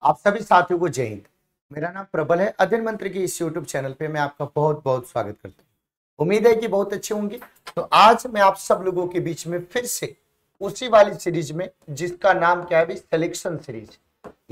आप सभी साथियों को जय हिंद। मेरा नाम प्रबल है। अध्ययन मंत्र के इस यूट्यूब चैनल पे मैं आपका बहुत बहुत स्वागत करता हूँ। उम्मीद है कि बहुत अच्छे होंगे। तो आज मैं आप सब लोगों के बीच में फिर से उसी वाली सीरीज में, जिसका नाम क्या है, सिलेक्शन सीरीज,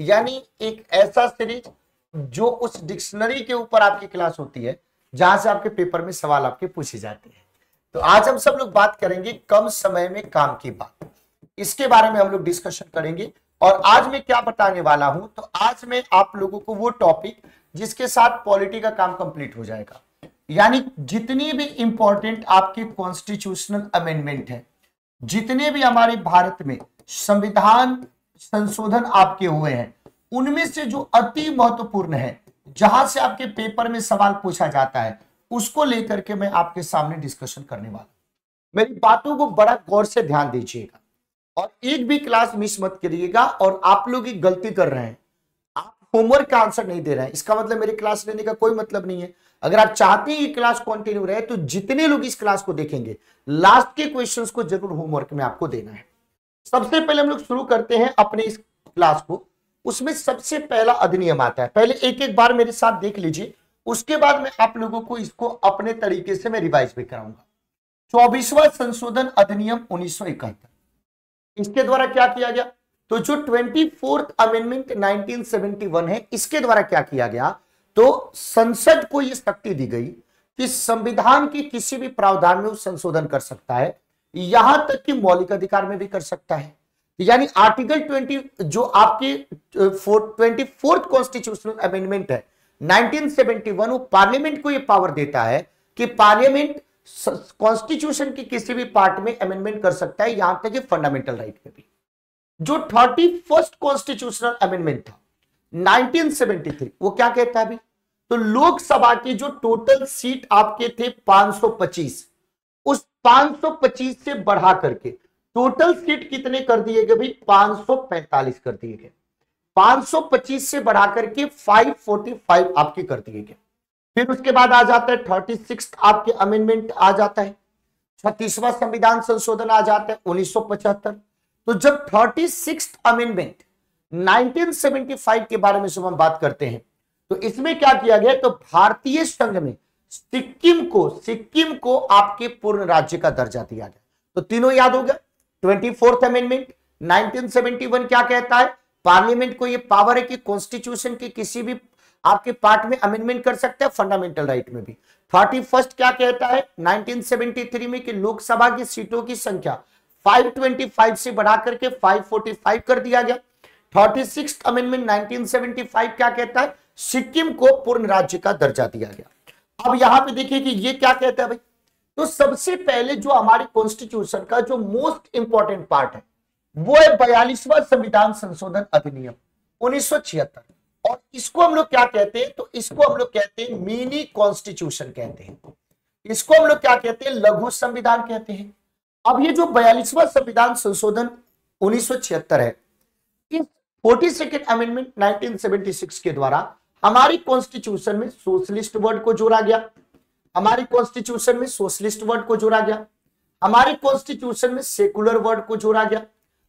यानी एक ऐसा सीरीज जो उस डिक्शनरी के ऊपर आपकी क्लास होती है जहां से आपके पेपर में सवाल आपके पूछे जाते हैं। तो आज हम सब लोग बात करेंगे कम समय में काम की बात, इसके बारे में हम लोग डिस्कशन करेंगे। और आज मैं क्या बताने वाला हूं, तो आज मैं आप लोगों को वो टॉपिक जिसके साथ पॉलिटी का काम कंप्लीट हो जाएगा, यानी जितनी भी इंपॉर्टेंट आपकी कॉन्स्टिट्यूशनल अमेंडमेंट है, जितने भी हमारे भारत में संविधान संशोधन आपके हुए हैं, उनमें से जो अति महत्वपूर्ण है, जहां से आपके पेपर में सवाल पूछा जाता है, उसको लेकर के मैं आपके सामने डिस्कशन करने वाला हूं। मेरी बातों को बड़ा गौर से ध्यान दीजिएगा और एक भी क्लास मिस मत करिएगा। और आप लोग एक गलती कर रहे हैं, आप होमवर्क का आंसर नहीं दे रहे हैं, इसका मतलब मेरी क्लास लेने का कोई मतलब नहीं है। अगर आप चाहते हैं कि क्लास कंटिन्यू रहे, तो जितने लोग इस क्लास को देखेंगे, लास्ट के क्वेश्चंस को जरूर होमवर्क में आपको देना है। सबसे पहले हम लोग शुरू करते हैं अपने इस क्लास को। उसमें सबसे पहला अधिनियम आता है। पहले एक एक बार मेरे साथ देख लीजिए, उसके बाद मैं आप लोगों को इसको अपने तरीके से मैं रिवाइज भी कराऊंगा। 24वां संशोधन अधिनियम 1971, इसके द्वारा क्या किया गया, तो जो 24th अमेंडमेंट 1971 है, इसके द्वारा क्या किया गया, तो संसद को यह शक्ति दी गई कि संविधान के किसी भी प्रावधान में वो संशोधन कर सकता है, यहां तक कि मौलिक अधिकार में भी कर सकता है। यानी आर्टिकल 20 जो आपके 24th कॉन्स्टिट्यूशनल अमेंडमेंट है 1971, वो पार्लियामेंट को यह पावर देता है कि पार्लियामेंट कॉन्स्टिट्यूशन की किसी भी पार्ट में अमेंडमेंट कर सकता है, यहां तक कि फंडामेंटल राइट में भी। जो 31st कॉन्स्टिट्यूशनल अमेंडमेंट था 1973, वो क्या कहता है अभी, तो लोकसभा की जो टोटल सीट आपके थे 525, उस 525 से बढ़ा करके टोटल सीट कितने कर दिए गए भाई, 545 कर दिए गए। 525 से बढ़ा करके 545 आपके कर दिए गए। फिर उसके बाद आ जाता है 36 आपके अमेंडमेंट आ जाता है, 36वां संविधान संशोधन आ जाता है 1975। तो जब 36th अमेंडमेंट 1975 के बारे में जब हम बात करते हैं, तो इसमें क्या किया गया, तो भारतीय संघ में सिक्किम को आपके पूर्ण राज्य का दर्जा दिया गया। तो तीनों याद हो गया। 24th अमेंडमेंट 1971 क्या कहता है, पार्लियामेंट को यह पावर है कि कॉन्स्टिट्यूशन के किसी भी आपके पार्ट में अमेंडमेंट कर सकते हैं, फंडामेंटल राइट में भी। 31st क्या कहता है 1973 में, कि लोकसभा की सीटों की संख्या 525 से बढ़ाकर के 545 कर दिया गया। 36th अमेंडमेंट 1975 क्या कहता है, सिक्किम को पूर्ण राज्य का दर्जा दिया गया। अब यहां पे देखिए कि ये क्या कहता है भाई, तो सबसे पहले जो हमारे कॉन्स्टिट्यूशन का जो मोस्ट इंपॉर्टेंट पार्ट है, वो है 42वां संविधान संशोधन अधिनियम 1976। और इसको हम लोग क्या कहते हैं, तो इसको हम लोग कहते हैं मिनी कॉन्स्टिट्यूशन कहते हैं, इसको हम लोग क्या कहते हैं, लघु संविधान कहते हैं। अब ये जो 42वां संविधान संशोधन 1976 है, इस 42nd अमेंडमेंट 1976 के द्वारा हमारी कॉन्स्टिट्यूशन में सोशलिस्ट वर्ड को जोड़ा गया, हमारी कॉन्स्टिट्यूशन में सोशलिस्ट वर्ड को जोड़ा गया, हमारी कॉन्स्टिट्यूशन में सेकुलर वर्ड को जोड़ा गया,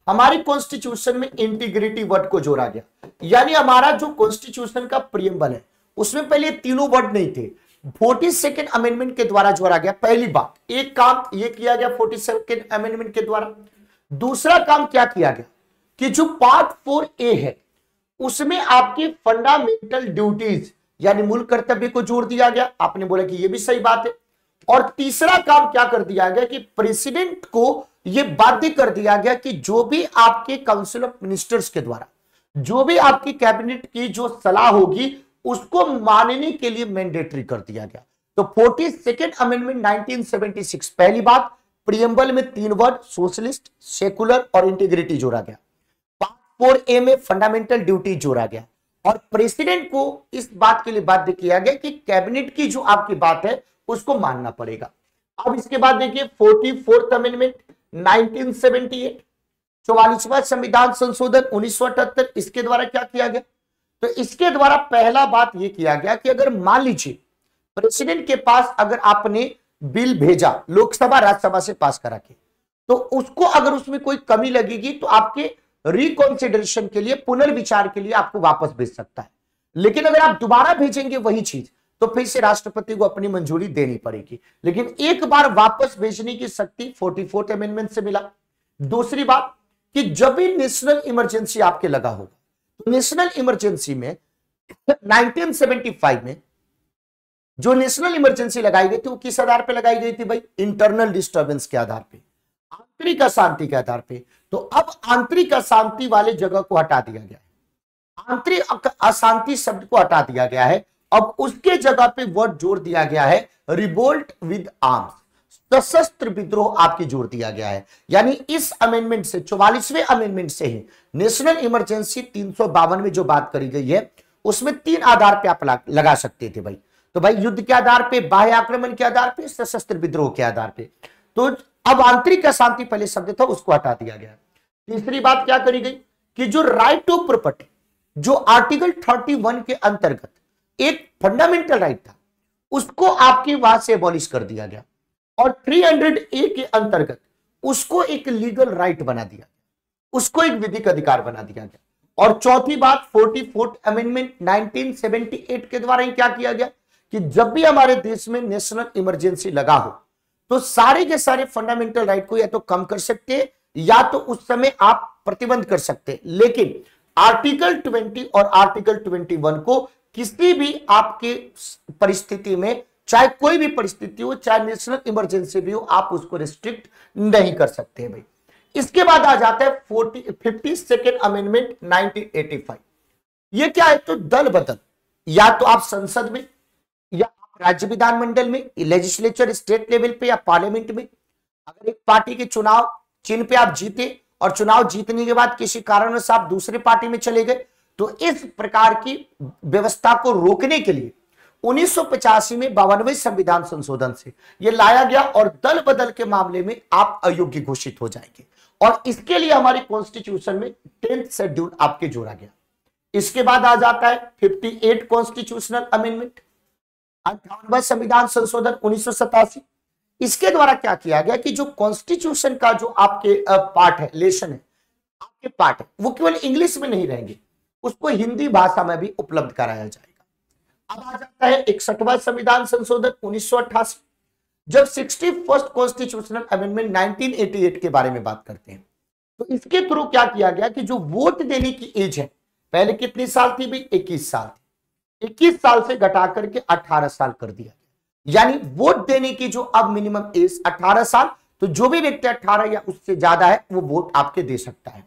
हमारी कॉन्स्टिट्यूशन में इंटीग्रिटी वर्ड को जोड़ा गया। यानी हमारा जो कॉन्स्टिट्यूशन का प्रियम्बल है, उसमें पहले तीनों वर्ड नहीं थे, 42nd अमेंडमेंट के द्वारा जोड़ा गया। पहली बात, एक काम ये किया गया 42nd अमेंडमेंट के द्वारा। दूसरा काम क्या किया गया, कि जो पार्ट 4A है, उसमें आपके फंडामेंटल ड्यूटीज यानी मूल कर्तव्य को जोड़ दिया गया। आपने बोला कि ये भी सही बात है। और तीसरा काम क्या कर दिया गया, कि प्रेसिडेंट को यह बाध्य कर दिया गया कि जो भी आपके काउंसिल ऑफ मिनिस्टर्स के द्वारा, जो भी आपकी कैबिनेट की जो सलाह होगी, उसको मानने के लिए मैंडेटरी कर दिया गया। तो 42nd अमेंडमेंट 1976, पहली बात, प्रियम्बल में 3 वर्ड सोशलिस्ट, सेकुलर और इंटीग्रिटी जोड़ा गया। पार्ट 4A में फंडामेंटल ड्यूटी जोड़ा गया और प्रेसिडेंट को इस बात के लिए बाध्य किया गया कि कैबिनेट की जो आपकी बात है उसको मानना पड़ेगा। अब इसके बाद देखिए 44th अमेंडमेंट 1978, 44वां संविधान संशोधन 1978, इसके द्वारा क्या किया गया, तो इसके द्वारा पहला बात यह किया गया कि अगर मान लीजिए प्रेसिडेंट के पास अगर आपने बिल भेजा लोकसभा राज्यसभा से पास करा के, तो उसको अगर उसमें कोई कमी लगेगी तो आपके रिकॉन्सिडरेशन के लिए, पुनर्विचार के लिए आपको वापस भेज सकता है। लेकिन अगर आप दोबारा भेजेंगे वही चीज तो फिर से राष्ट्रपति को अपनी मंजूरी देनी पड़ेगी। लेकिन एक बार वापस भेजने की शक्ति 44th अमेंडमेंट से मिला। दूसरी बात कि जब भी नेशनल इमरजेंसी आपके लगा होगा, तो नेशनल इमरजेंसी में 1975 में जो नेशनल इमरजेंसी लगाई गई थी वो किस आधार पे लगाई गई थी भाई? इंटरनल डिस्टर्बेंस के आधार पे, आंतरिक अशांति के आधार पे। तो अब आंतरिक अशांति वाले जगह को हटा दिया गया है, आंतरिक अशांति शब्द को हटा दिया गया है। अब उसके जगह पे वर्ड जोड़ दिया गया है रिवोल्ट विद आर्म्स, सशस्त्र विद्रोह आपकी जोड़ दिया गया है। यानी इस अमेंडमेंट से, 44वें अमेंडमेंट से ही नेशनल इमरजेंसी 352 में जो बात करी गई है उसमें 3 आधार पे आप लगा सकते थे भाई। तो भाई युद्ध के आधार पे, बाह्य आक्रमण के आधार पे, सशस्त्र विद्रोह के आधार पे। तो अब आंतरिक अशांति पहले शब्द था उसको हटा दिया गया। तीसरी बात क्या करी गई कि जो राइट टू प्रॉपर्टी, जो आर्टिकल 31 के अंतर्गत एक फंडामेंटल राइट था, उसको आपकी वहां से एबॉलिश कर दिया गया और 300A के अंतर्गत उसको एक लीगल राइट बना दिया, उसको एक विधिक अधिकार बना दिया गया। और चौथी बात 44th अमेंडमेंट 1978 के द्वारा ही क्या किया गया कि जब भी हमारे देश में नेशनल इमरजेंसी लगा हो तो सारे के सारे फंडामेंटल राइट को या तो कम कर सकते हैं या तो उस समय आप प्रतिबंध कर सकते हैं। लेकिन आर्टिकल 20 और आर्टिकल 21 को किसी भी आपके परिस्थिति में, चाहे कोई भी परिस्थिति हो, चाहे नेशनल इमरजेंसी भी हो, आप उसको रिस्ट्रिक्ट नहीं कर सकते भाई। इसके बाद आ जाता है 52nd अमेंडमेंट 1985। ये क्या है? तो दल बदल, या तो आप संसद में या आप राज्य विधानमंडल में, लेजिस्लेचर स्टेट लेवल पे या पार्लियामेंट में, अगर एक पार्टी के चुनाव चिन्ह पे आप जीते और चुनाव जीतने के बाद किसी कारण से आप दूसरे पार्टी में चले गए, तो इस प्रकार की व्यवस्था को रोकने के लिए 1985 में 52वें संविधान संशोधन से यह लाया गया और दल बदल के मामले में आप अयोग्य घोषित हो जाएंगे। और इसके लिए हमारी कॉन्स्टिट्यूशन में 10th शेड्यूल आपके जोड़ा गया। इसके बाद आ जाता है 58 कॉन्स्टिट्यूशनल अमेंडमेंट, 58वां संविधान संशोधन 1987। इसके द्वारा क्या किया गया कि जो कॉन्स्टिट्यूशन का जो आपके पार्ट है, लेसन है, आपके पार्ट है, वो केवल इंग्लिश में नहीं रहेंगे, उसको हिंदी भाषा में भी उपलब्ध कराया जाएगा। अब आ जाता है 61वां संविधान संशोधन 1988। जब 61st कॉन्स्टिट्यूशनल अमेंडमेंट 1988 के बारे में बात करते हैं तो इसके थ्रू क्या किया गया कि जो वोट देने की एज है, पहले कितनी साल थी भाई? 21 साल थी, 21 साल से घटा करके 18 साल कर दिया। यानी वोट देने की जो अब मिनिमम एज 18 साल, तो जो भी व्यक्ति 18 या उससे ज्यादा है वो वोट आपके दे सकता है,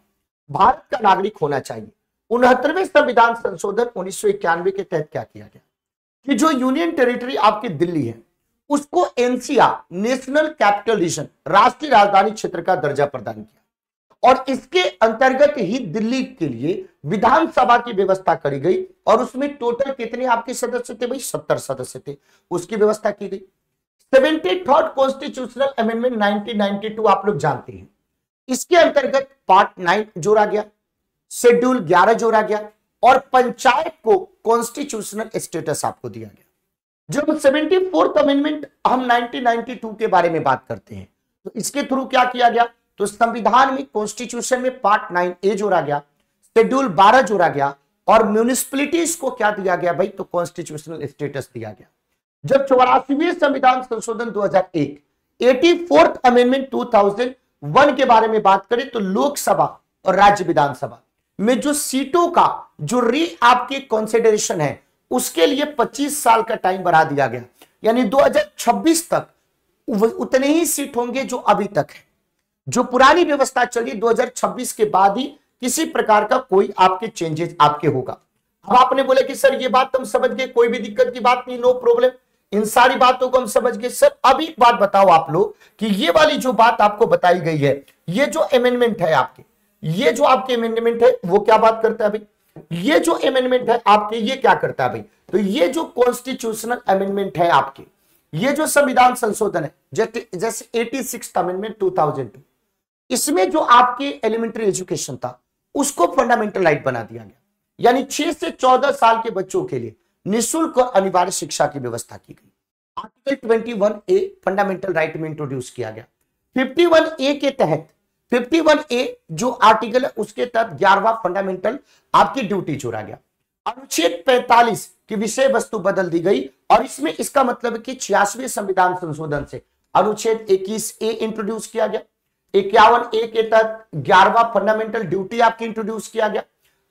भारत का नागरिक होना चाहिए। 69वें संविधान संशोधन 1991 के तहत क्या किया गया कि जो यूनियन टेरिटरी आपकी दिल्ली है उसको एनसीआर, नेशनल कैपिटल रीजन, राष्ट्रीय राजधानी क्षेत्र का दर्जा प्रदान किया और इसके अंतर्गत ही दिल्ली के लिए विधानसभा की व्यवस्था करी गई और उसमें टोटल कितने आपके सदस्य थे भाई? 70 सदस्य थे, उसकी व्यवस्था की गई। 73rd कॉन्स्टिट्यूशनल अमेंडमेंट 1992 आप लोग जानते हैं, इसके अंतर्गत पार्ट 9 जोड़ा गया, शेड्यूल 11 जोड़ा गया और पंचायत को कॉन्स्टिट्यूशनल स्टेटस आपको दिया गया। जब 74th अमेंडमेंट हम 1992 के बारे में बात करते हैं तो इसके थ्रू क्या किया गया? तो संविधान में, कॉन्स्टिट्यूशन में पार्ट 9A जोड़ा गया, शेड्यूल 12 जोड़ा गया और म्यूनिसिपैलिटीज को क्या दिया गया भाई? तो कॉन्स्टिट्यूशनल स्टेटस दिया गया। जब 84वें संविधान संशोधन 2001, 84th अमेंडमेंट 2001 के बारे में बात करें तो लोकसभा और राज्य विधानसभा में जो सीटों का जो आपके कंसिडरेशन है उसके लिए 25 साल का टाइम बढ़ा दिया गया। यानी 2026 तक उतने ही सीट होंगे जो अभी तक है। जो पुरानी व्यवस्था चली 2026 के बाद ही किसी प्रकार का कोई आपके चेंजेस आपके होगा। अब आपने बोले कि सर ये बात हम समझ गए, कोई भी दिक्कत की बात नहीं, नो प्रॉब्लम, इन सारी बातों को हम समझ गए। सर अब एक बात बताओ आप लोग कि ये वाली जो बात आपको बताई गई है, ये जो अमेंडमेंट है आपके, ये जो आपके अमेंडमेंट है वो क्या बात करता है भाई? ये जो अमेंडमेंट है आपके ये क्या करता है भाई? तो ये जो कॉन्स्टिट्यूशनल अमेंडमेंट है आपके, ये जो संविधान संशोधन है जैसे 86th अमेंडमेंट 2002, इसमें जो आपके एलिमेंट्री एजुकेशन था उसको फंडामेंटल राइट बना दिया गया। यानी 6 से 14 साल के बच्चों के लिए निःशुल्क और अनिवार्य शिक्षा की व्यवस्था की गई। आर्टिकल 21A फंडामेंटल राइट में इंट्रोड्यूस किया गया। 51A के तहत 51A जो आर्टिकल है उसके तहत 11वां फंडामेंटल आपकी ड्यूटी जोड़ा गया। अनुच्छेद 45 की विषय वस्तु बदल दी गई और इसमें इसका मतलब है कि 86वें संविधान संशोधन से अनुच्छेद 21A इंट्रोड्यूस किया गया। 51A के तहत 11वां फंडामेंटल ड्यूटी आपकी इंट्रोड्यूस किया गया।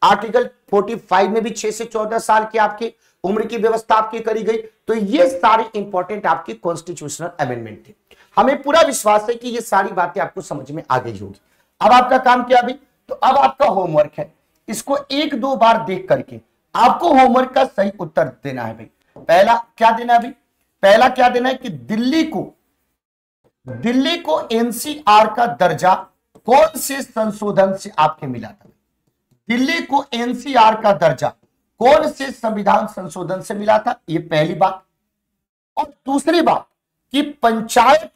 आर्टिकल 45 में भी 6 से 14 साल की आपकी उम्र की व्यवस्था आपकी करी गई। तो ये सारे इंपॉर्टेंट आपकी कॉन्स्टिट्यूशनल अमेंडमेंट थे। हमें पूरा विश्वास है कि ये सारी बातें आपको समझ में आ गई होगी। अब आपका काम क्या अभी, तो अब आपका होमवर्क है, इसको 1-2 बार देख करके आपको होमवर्क का सही उत्तर देना है भाई। पहला क्या देना है अभी, पहला क्या देना है कि दिल्ली को एनसीआर का दर्जा कौन से संशोधन से आपके मिला था। दिल्ली को एनसीआर का दर्जा कौन से संविधान संशोधन से मिला था, ये पहली बात। और दूसरी बात कि पंचायत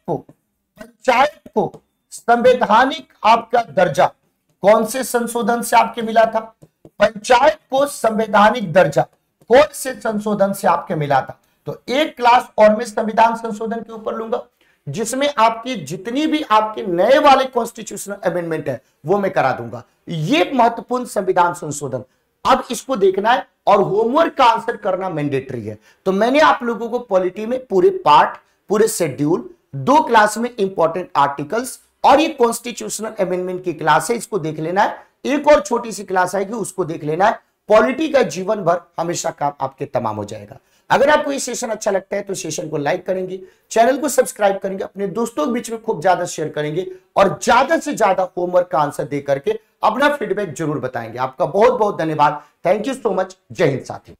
को संवैधानिक आपका दर्जा कौन से संशोधन से आपके मिला था। पंचायत को संवैधानिक दर्जा कौन से संशोधन से आपके मिला था। तो एक क्लास और मैं संविधान संशोधन के ऊपर लूंगा जिसमें आपकी जितनी भी आपके नए वाले कॉन्स्टिट्यूशनल अमेंडमेंट है वो मैं करा दूंगा। ये महत्वपूर्ण संविधान संशोधन अब इसको देखना है और होमवर्क का आंसर करना मैंडेटरी है। तो मैंने आप लोगों को पॉलिटी में पूरे पार्ट, पूरे शेड्यूल, 2 क्लास में इंपॉर्टेंट आर्टिकल्स और ये कॉन्स्टिट्यूशनल अमेंडमेंट की क्लास है, इसको देख लेना है। एक और छोटी सी क्लास आएगी उसको देख लेना है। पॉलिटी का जीवन भर हमेशा काम आपके तमाम हो जाएगा। अगर आपको ये सेशन अच्छा लगता है तो सेशन को लाइक करेंगे, चैनल को सब्सक्राइब करेंगे, अपने दोस्तों के बीच में खूब ज्यादा शेयर करेंगे और ज्यादा से ज्यादा होमवर्क का आंसर दे करके अपना फीडबैक जरूर बताएंगे। आपका बहुत बहुत धन्यवाद। Thank you so much. जय हिंद साथियों।